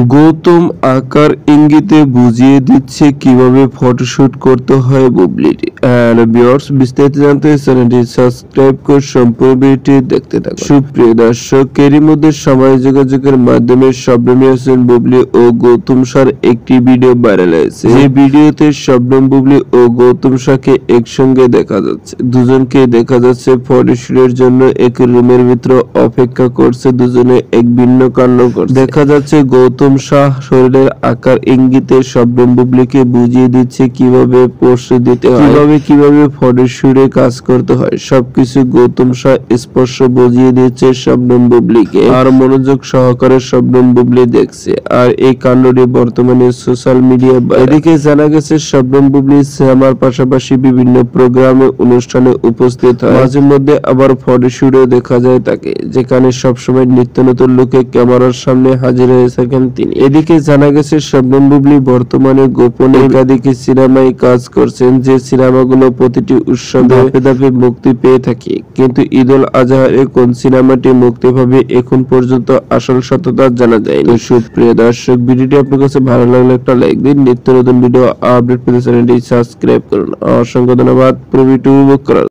গৌতম আকার ইঙ্গিতে বুঝিয়ে দিচ্ছে কিভাবে ফটোশুট করতে হয় বুবলির। হ্যালো ভিউয়ার্স, বিস্তারিত জানতে চ্যানেলটি সাবস্ক্রাইব করে সম্পূর্ণ ভিডিওটি দেখতে থাকুন। সুপ্রিয় দর্শক, এরই মধ্যে সামাজিক যোগাযোগের মাধ্যমে শবনম ইয়াসমিন বুবলি ও গৌতম শাহর একটি ভিডিও ভাইরাল হয়েছে। এই ভিডিওতে শবনম বুবলি ও গৌতম শাহকে একসঙ্গে দেখা যাচ্ছে। দুজনকে দেখা যাচ্ছে ফটোশুটের জন্য এক রুমের ভিতরে অপেক্ষা করছে। দুজনে এক ভিন্ন কাণ্ড করছে। দেখা যাচ্ছে গৌতম শাহ শরীরের আকার ইঙ্গিতে শবনম বুবলিকে বুঝিয়ে দিচ্ছে কিভাবে পোস্ট দিতে হয়, কিভাবে ফটোশুটে কাজ করতে হয়। সবকিছু গৌতম শাহ স্পর্শ বুঝিয়ে দিচ্ছে শবনম বুবলিকে, আর মনোযোগ সহকারে শবনম বুবলি দেখছে। আর এই কাণ্ডটি বর্তমানে সোশ্যাল মিডিয়া। এদিকে জানা গেছে শবনম বুবলি সিনেমার পাশাপাশি বিভিন্ন প্রোগ্রামে অনুষ্ঠানে উপস্থিত হয়। মাঝে মধ্যে আবার ফটোশুটেও দেখা যায় তাকে, যেখানে সবসময় নিত্য নতুন লুকে ক্যামেরার সামনে হাজির হয়ে থাকেন তিনি। এদিকে জানা গেছে শবনম বুবলি বর্তমানে গোপনে একাধিক সিনেমায় কাজ করছেন, যে সিনেমাগুলো প্রতিটি উৎসবে ধাপে ধাপে মুক্তি পেয়ে থাকে। কিন্তু ঈদ উল আজহার কোন সিনেমাটি মুক্তি পাবে এখন পর্যন্ত আসল সত্যতা জানা যায়নি। তো সুপ্রিয় দর্শক, ভিডিওটি আপনার কাছে ভালো লাগলে একটা লাইক দিন। নিত্য নতুন ভিডিও আপডেট পেতে চ্যানেলটি সাবস্ক্রাইব করুন। অসংখ্য ধন্যবাদ পুরো ভিডিও উপভোগ করার।